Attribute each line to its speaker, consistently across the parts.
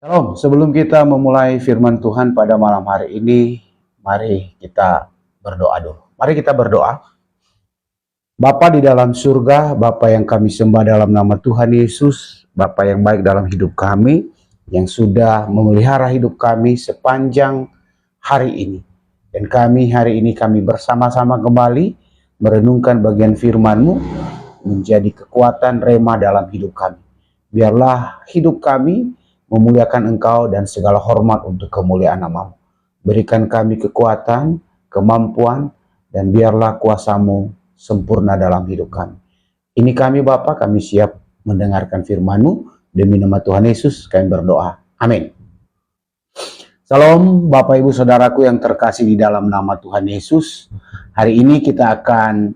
Speaker 1: Shalom, sebelum kita memulai firman Tuhan pada malam hari ini, mari kita berdoa dulu. Mari kita berdoa. Bapa di dalam surga, Bapa yang kami sembah dalam nama Tuhan Yesus, Bapa yang baik dalam hidup kami, yang sudah memelihara hidup kami sepanjang hari ini. Dan kami hari ini bersama-sama kembali merenungkan bagian firman-Mu menjadi kekuatan rema dalam hidup kami. Biarlah hidup kami memuliakan Engkau dan segala hormat untuk kemuliaan nama-Mu. Berikan kami kekuatan, kemampuan, dan biarlah kuasa-Mu sempurna dalam hidup kami. Ini kami Bapa, kami siap mendengarkan firman-Mu. Demi nama Tuhan Yesus kami berdoa. Amin. Salam Bapak Ibu Saudaraku yang terkasih di dalam nama Tuhan Yesus. Hari ini kita akan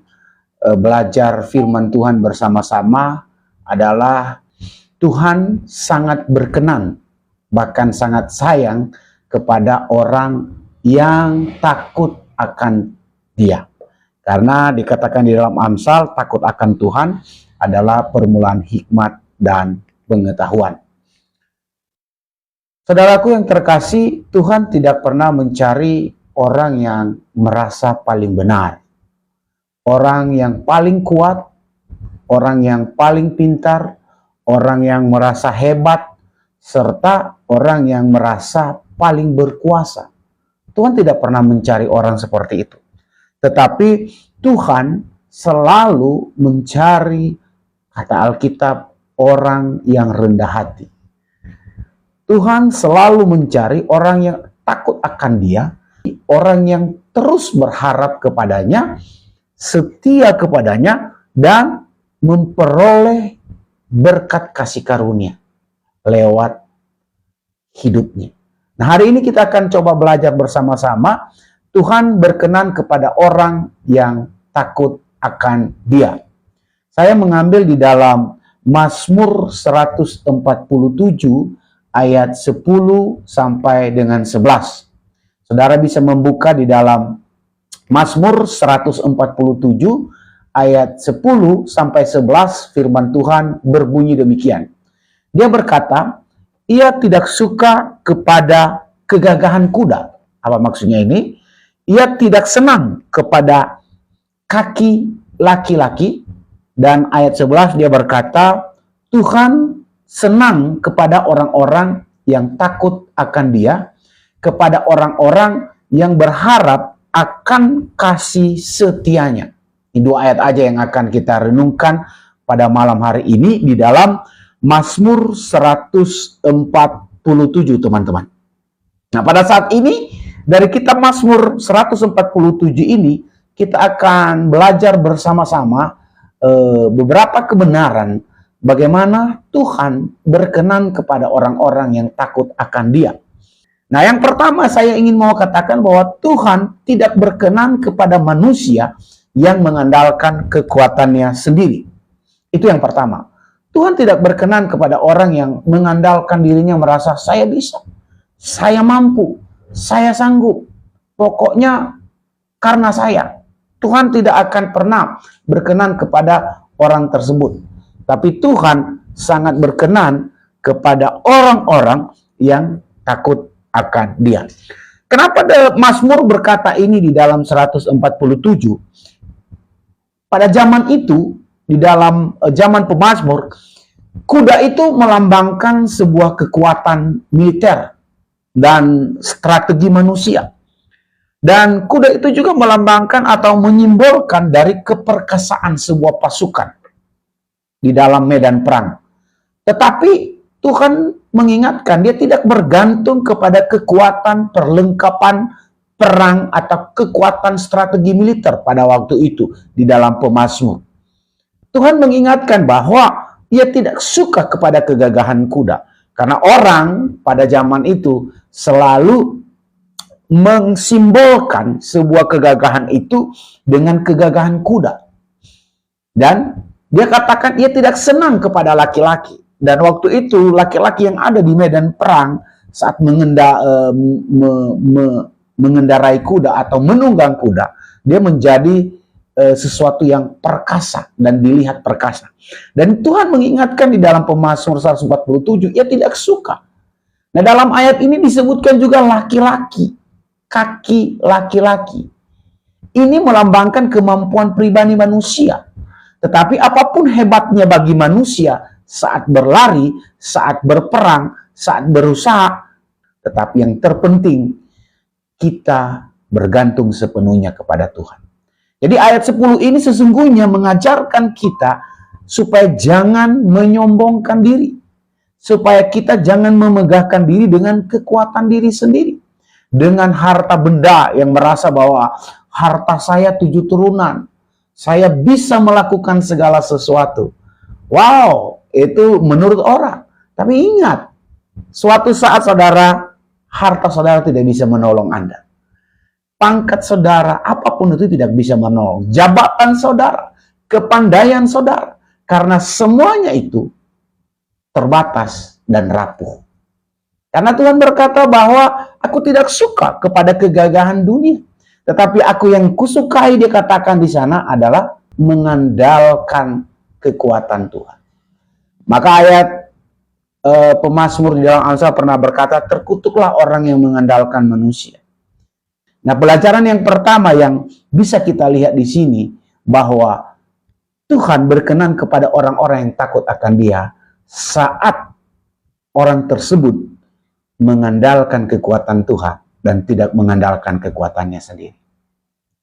Speaker 1: belajar firman Tuhan bersama-sama adalah Tuhan sangat berkenan, bahkan sangat sayang kepada orang yang takut akan Dia. Karena dikatakan di dalam Amsal, takut akan Tuhan adalah permulaan hikmat dan pengetahuan. Saudaraku yang terkasih, Tuhan tidak pernah mencari orang yang merasa paling benar, orang yang paling kuat, orang yang paling pintar, orang yang merasa hebat, serta orang yang merasa paling berkuasa. Tuhan tidak pernah mencari orang seperti itu. Tetapi Tuhan selalu mencari, kata Alkitab, orang yang rendah hati. Tuhan selalu mencari orang yang takut akan Dia, orang yang terus berharap kepadanya, setia kepadanya, dan memperoleh berkat kasih karunia lewat hidupnya. Nah, hari ini kita akan coba belajar bersama-sama. Tuhan berkenan kepada orang yang takut akan Dia. Saya mengambil di dalam Mazmur 147 ayat 10 sampai dengan 11. Saudara bisa membuka di dalam Mazmur 147 ayat 10 sampai 11, firman Tuhan berbunyi demikian. Dia berkata, ia tidak suka kepada kegagahan kuda. Apa maksudnya ini? Ia tidak senang kepada kaki laki-laki. Dan ayat 11 dia berkata, Tuhan senang kepada orang-orang yang takut akan Dia, kepada orang-orang yang berharap akan kasih setianya. Ini dua ayat aja yang akan kita renungkan pada malam hari ini di dalam Mazmur 147, teman-teman. Nah, pada saat ini dari kitab Mazmur 147 ini kita akan belajar bersama-sama beberapa kebenaran bagaimana Tuhan berkenan kepada orang-orang yang takut akan Dia. Nah, yang pertama saya ingin mau katakan bahwa Tuhan tidak berkenan kepada manusia yang mengandalkan kekuatannya sendiri. Itu yang pertama. Tuhan tidak berkenan kepada orang yang mengandalkan dirinya merasa saya bisa, saya mampu, saya sanggup. Pokoknya karena saya. Tuhan tidak akan pernah berkenan kepada orang tersebut. Tapi Tuhan sangat berkenan kepada orang-orang yang takut akan Dia. Kenapa Mazmur berkata ini di dalam 147? Pada zaman itu, di dalam zaman pemazmur, kuda itu melambangkan sebuah kekuatan militer dan strategi manusia. Dan kuda itu juga melambangkan atau menyimbolkan dari keperkasaan sebuah pasukan di dalam medan perang. Tetapi Tuhan mengingatkan dia tidak bergantung kepada kekuatan perlengkapan perang atau kekuatan strategi militer pada waktu itu di dalam pemazmur. Tuhan mengingatkan bahwa ia tidak suka kepada kegagahan kuda. Karena orang pada zaman itu selalu mensimbolkan sebuah kegagahan itu dengan kegagahan kuda. Dan dia katakan ia tidak senang kepada laki-laki. Dan waktu itu laki-laki yang ada di medan perang saat mengendarai kuda atau menunggang kuda, dia menjadi sesuatu yang perkasa dan dilihat perkasa. Dan Tuhan mengingatkan di dalam Mazmur 147, ia tidak suka. Nah, dalam ayat ini disebutkan juga laki-laki, kaki laki-laki. Ini melambangkan kemampuan pribadi manusia. Tetapi apapun hebatnya bagi manusia saat berlari, saat berperang, saat berusaha, tetapi yang terpenting kita bergantung sepenuhnya kepada Tuhan. Jadi ayat 10 ini sesungguhnya mengajarkan kita supaya jangan menyombongkan diri. Supaya kita jangan memegahkan diri dengan kekuatan diri sendiri. Dengan harta benda yang merasa bahwa harta saya 7 turunan. Saya bisa melakukan segala sesuatu. Wow, itu menurut orang. Tapi ingat, suatu saat saudara, harta saudara tidak bisa menolong Anda. Pangkat saudara, apapun itu tidak bisa menolong. Jabatan saudara, kepandaian saudara. Karena semuanya itu terbatas dan rapuh. Karena Tuhan berkata bahwa aku tidak suka kepada kegagahan dunia. Tetapi aku yang kusukai, dia katakan di sana adalah mengandalkan kekuatan Tuhan. Maka ayat pemazmur di dalam Amsal pernah berkata, terkutuklah orang yang mengandalkan manusia. Nah, pelajaran yang pertama yang bisa kita lihat di sini bahwa Tuhan berkenan kepada orang-orang yang takut akan Dia saat orang tersebut mengandalkan kekuatan Tuhan dan tidak mengandalkan kekuatannya sendiri.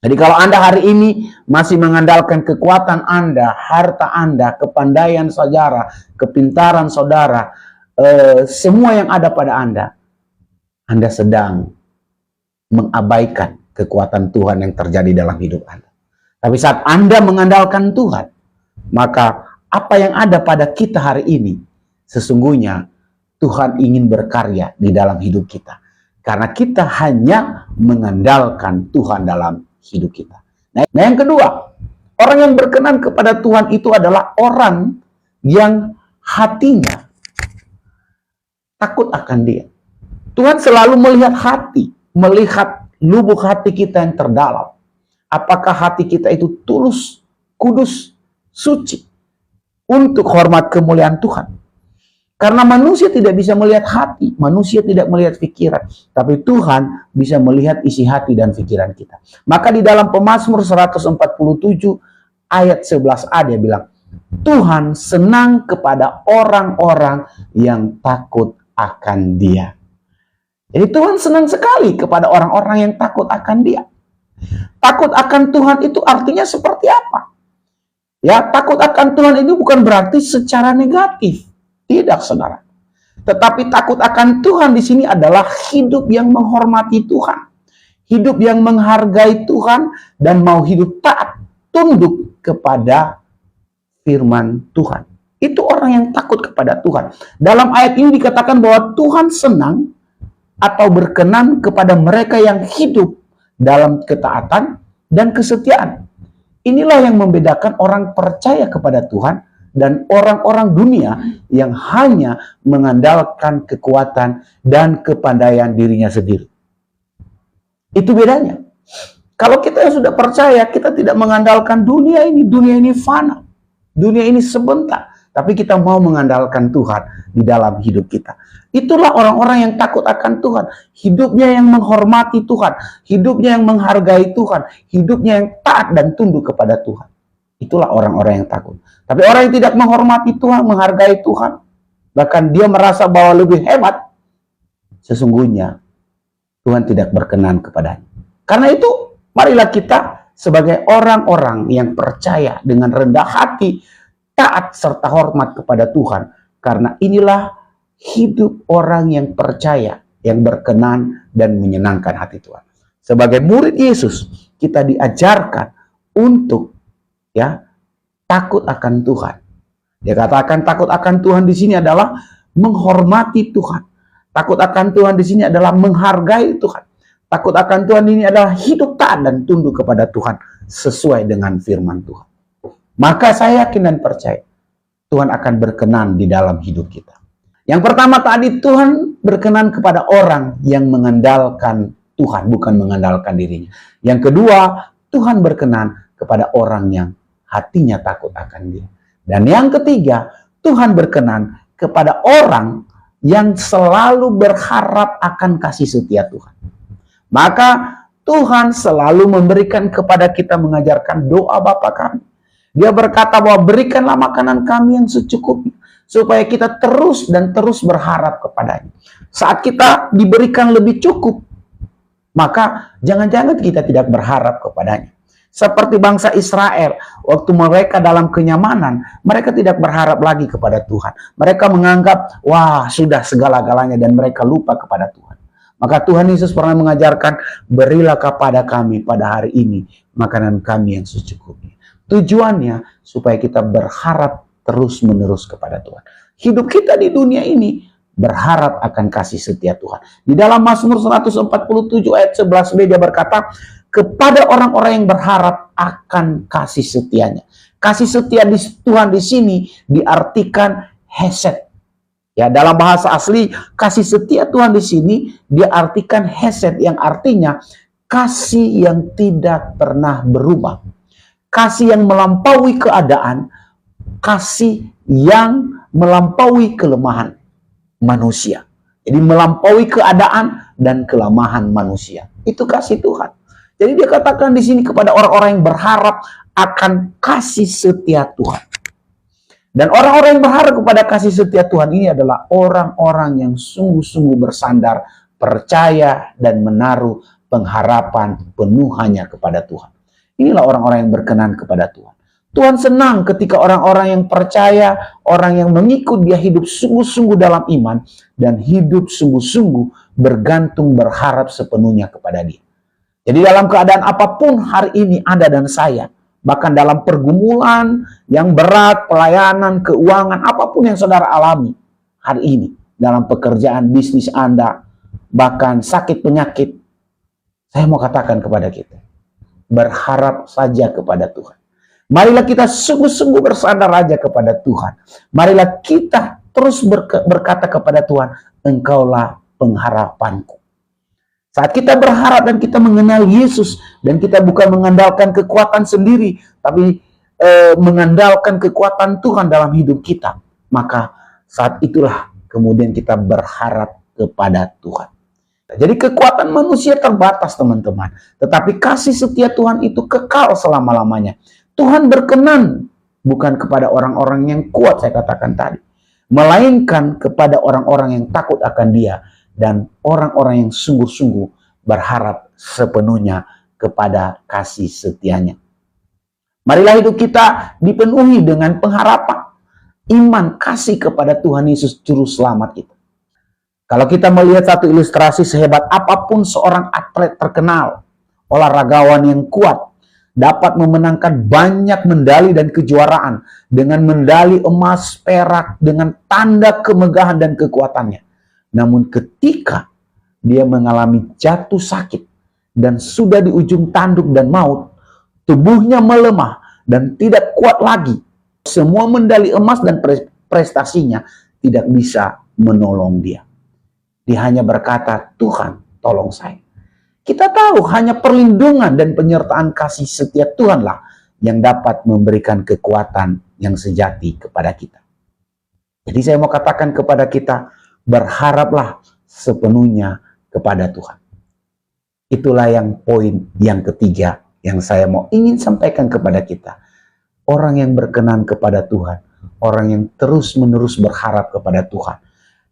Speaker 1: Jadi kalau Anda hari ini masih mengandalkan kekuatan Anda, harta Anda, kepandaian saudara, kepintaran saudara, semua yang ada pada Anda sedang mengabaikan kekuatan Tuhan yang terjadi dalam hidup Anda. Tapi saat Anda mengandalkan Tuhan, maka apa yang ada pada kita hari ini, sesungguhnya Tuhan ingin berkarya di dalam hidup kita. Karena kita hanya mengandalkan Tuhan dalam hidup kita. Nah, yang kedua, orang yang berkenan kepada Tuhan itu adalah orang yang hatinya takut akan Dia. Tuhan selalu melihat hati, melihat lubuk hati kita yang terdalam. Apakah hati kita itu tulus, kudus, suci untuk hormat kemuliaan Tuhan. Karena manusia tidak bisa melihat hati, manusia tidak melihat pikiran, tapi Tuhan bisa melihat isi hati dan pikiran kita. Maka di dalam Pemazmur 147 ayat 11a dia bilang, Tuhan senang kepada orang-orang yang takut akan Dia. Jadi Tuhan senang sekali kepada orang-orang yang takut akan Dia. Takut akan Tuhan itu artinya seperti apa? Ya, takut akan Tuhan itu bukan berarti secara negatif. Tidak, saudara. Tetapi takut akan Tuhan di sini adalah hidup yang menghormati Tuhan. Hidup yang menghargai Tuhan dan mau hidup taat, tunduk kepada firman Tuhan. Itu orang yang takut kepada Tuhan. Dalam ayat ini dikatakan bahwa Tuhan senang atau berkenan kepada mereka yang hidup dalam ketaatan dan kesetiaan. Inilah yang membedakan orang percaya kepada Tuhan dan orang-orang dunia yang hanya mengandalkan kekuatan dan kepandaian dirinya sendiri. Itu bedanya. Kalau kita yang sudah percaya, kita tidak mengandalkan dunia ini fana. Dunia ini sebentar. Tapi kita mau mengandalkan Tuhan di dalam hidup kita. Itulah orang-orang yang takut akan Tuhan. Hidupnya yang menghormati Tuhan. Hidupnya yang menghargai Tuhan. Hidupnya yang taat dan tunduk kepada Tuhan. Itulah orang-orang yang takut. Tapi orang yang tidak menghormati Tuhan, menghargai Tuhan, bahkan dia merasa bahwa lebih hebat, sesungguhnya Tuhan tidak berkenan kepadanya. Karena itu, marilah kita sebagai orang-orang yang percaya dengan rendah hati, taat serta hormat kepada Tuhan. Karena inilah hidup orang yang percaya, yang berkenan dan menyenangkan hati Tuhan. Sebagai murid Yesus, kita diajarkan untuk takut akan Tuhan. Dia katakan takut akan Tuhan di sini adalah menghormati Tuhan. Takut akan Tuhan di sini adalah menghargai Tuhan. Takut akan Tuhan ini adalah hidup taat dan tunduk kepada Tuhan sesuai dengan firman Tuhan. Maka saya yakin dan percaya Tuhan akan berkenan di dalam hidup kita. Yang pertama tadi, Tuhan berkenan kepada orang yang mengandalkan Tuhan, bukan mengandalkan dirinya. Yang kedua, Tuhan berkenan kepada orang yang hatinya takut akan Dia. Dan yang ketiga, Tuhan berkenan kepada orang yang selalu berharap akan kasih setia Tuhan. Maka Tuhan selalu memberikan kepada kita, mengajarkan doa Bapa kami. Dia berkata bahwa berikanlah makanan kami yang secukupnya, supaya kita terus dan terus berharap kepadanya. Saat kita diberikan lebih cukup, maka jangan-jangan kita tidak berharap kepadanya. Seperti bangsa Israel, waktu mereka dalam kenyamanan, mereka tidak berharap lagi kepada Tuhan. Mereka menganggap, wah sudah segala-galanya, dan mereka lupa kepada Tuhan. Maka Tuhan Yesus pernah mengajarkan, berilah kepada kami pada hari ini makanan kami yang secukupnya. Tujuannya supaya kita berharap terus-menerus kepada Tuhan. Hidup kita di dunia ini berharap akan kasih setia Tuhan. Di dalam Mazmur 147 ayat 11b dia berkata, kepada orang-orang yang berharap akan kasih setianya. Kasih setia di Tuhan di sini diartikan hesed. Ya, dalam bahasa asli kasih setia Tuhan di sini diartikan hesed, yang artinya kasih yang tidak pernah berubah. Kasih yang melampaui keadaan, kasih yang melampaui kelemahan manusia. Jadi melampaui keadaan dan kelemahan manusia. Itu kasih Tuhan. Jadi dia katakan di sini kepada orang-orang yang berharap akan kasih setia Tuhan. Dan orang-orang yang berharap kepada kasih setia Tuhan ini adalah orang-orang yang sungguh-sungguh bersandar, percaya, dan menaruh pengharapan penuh hanya kepada Tuhan. Inilah orang-orang yang berkenan kepada Tuhan. Tuhan senang ketika orang-orang yang percaya, orang yang mengikut dia hidup sungguh-sungguh dalam iman, dan hidup sungguh-sungguh bergantung, berharap sepenuhnya kepada dia. Jadi dalam keadaan apapun hari ini Anda dan saya, bahkan dalam pergumulan yang berat, pelayanan, keuangan, apapun yang saudara alami hari ini, dalam pekerjaan, bisnis Anda, bahkan sakit penyakit, saya mau katakan kepada kita, berharap saja kepada Tuhan. Marilah kita sungguh-sungguh bersandar saja kepada Tuhan. Marilah kita terus berkata kepada Tuhan, Engkaulah pengharapanku. Saat kita berharap dan kita mengenal Yesus, dan kita bukan mengandalkan kekuatan sendiri, tapi mengandalkan kekuatan Tuhan dalam hidup kita, maka saat itulah kemudian kita berharap kepada Tuhan. Jadi kekuatan manusia terbatas teman-teman, tetapi kasih setia Tuhan itu kekal selama-lamanya. Tuhan berkenan bukan kepada orang-orang yang kuat, saya katakan tadi, melainkan kepada orang-orang yang takut akan Dia, dan orang-orang yang sungguh-sungguh berharap sepenuhnya kepada kasih setianya. Marilah hidup kita dipenuhi dengan pengharapan, iman, kasih kepada Tuhan Yesus Juru Selamat kita. Kalau kita melihat satu ilustrasi, sehebat apapun seorang atlet terkenal, olahragawan yang kuat, dapat memenangkan banyak medali dan kejuaraan dengan medali emas, perak, dengan tanda kemegahan dan kekuatannya. Namun ketika dia mengalami jatuh sakit dan sudah di ujung tanduk dan maut, tubuhnya melemah dan tidak kuat lagi. Semua medali emas dan prestasinya tidak bisa menolong dia. Dia hanya berkata, Tuhan, tolong saya. Kita tahu hanya perlindungan dan penyertaan kasih setia Tuhanlah yang dapat memberikan kekuatan yang sejati kepada kita. Jadi saya mau katakan kepada kita, berharaplah sepenuhnya kepada Tuhan. Itulah yang poin yang ketiga yang saya mau ingin sampaikan kepada kita. Orang yang berkenan kepada Tuhan, orang yang terus-menerus berharap kepada Tuhan.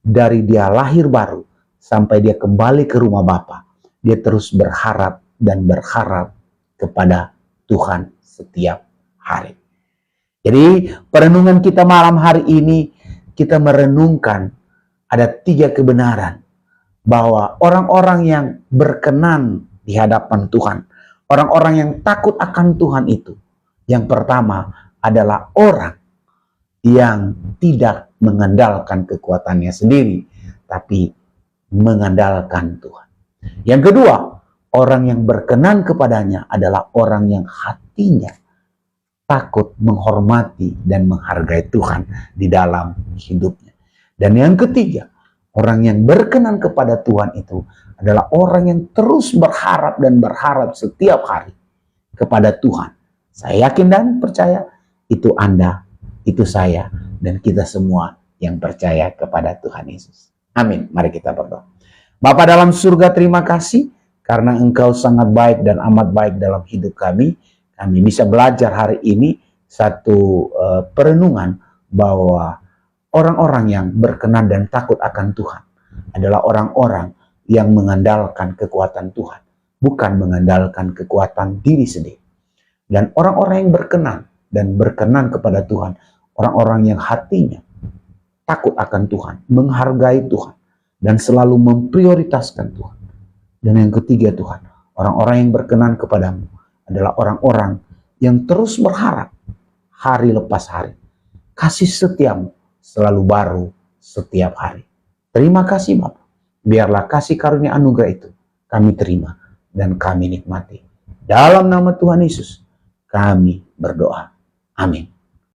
Speaker 1: Dari dia lahir baru sampai dia kembali ke rumah Bapa, dia terus berharap dan berharap kepada Tuhan setiap hari. Jadi perenungan kita malam hari ini, kita merenungkan ada 3 kebenaran. Bahwa orang-orang yang berkenan di hadapan Tuhan, orang-orang yang takut akan Tuhan itu, yang pertama adalah orang yang tidak mengandalkan kekuatannya sendiri, tapi mengandalkan Tuhan. Yang kedua, orang yang berkenan kepadanya adalah orang yang hatinya takut, menghormati, dan menghargai Tuhan di dalam hidupnya. Dan yang ketiga, orang yang berkenan kepada Tuhan itu adalah orang yang terus berharap dan berharap setiap hari kepada Tuhan. Saya yakin dan percaya itu Anda, itu saya, dan kita semua yang percaya kepada Tuhan Yesus. Amin. Mari kita berdoa. Bapa dalam surga, terima kasih karena Engkau sangat baik dan amat baik dalam hidup kami. Kami bisa belajar hari ini satu perenungan bahwa orang-orang yang berkenan dan takut akan Tuhan adalah orang-orang yang mengandalkan kekuatan Tuhan, bukan mengandalkan kekuatan diri sendiri. Dan orang-orang yang berkenan kepada Tuhan, orang-orang yang hatinya takut akan Tuhan, menghargai Tuhan, dan selalu memprioritaskan Tuhan. Dan yang ketiga Tuhan, orang-orang yang berkenan kepadamu adalah orang-orang yang terus berharap hari lepas hari. Kasih setiamu selalu baru setiap hari. Terima kasih Bapa. Biarlah kasih karunia anugerah itu kami terima dan kami nikmati. Dalam nama Tuhan Yesus kami berdoa. Amin.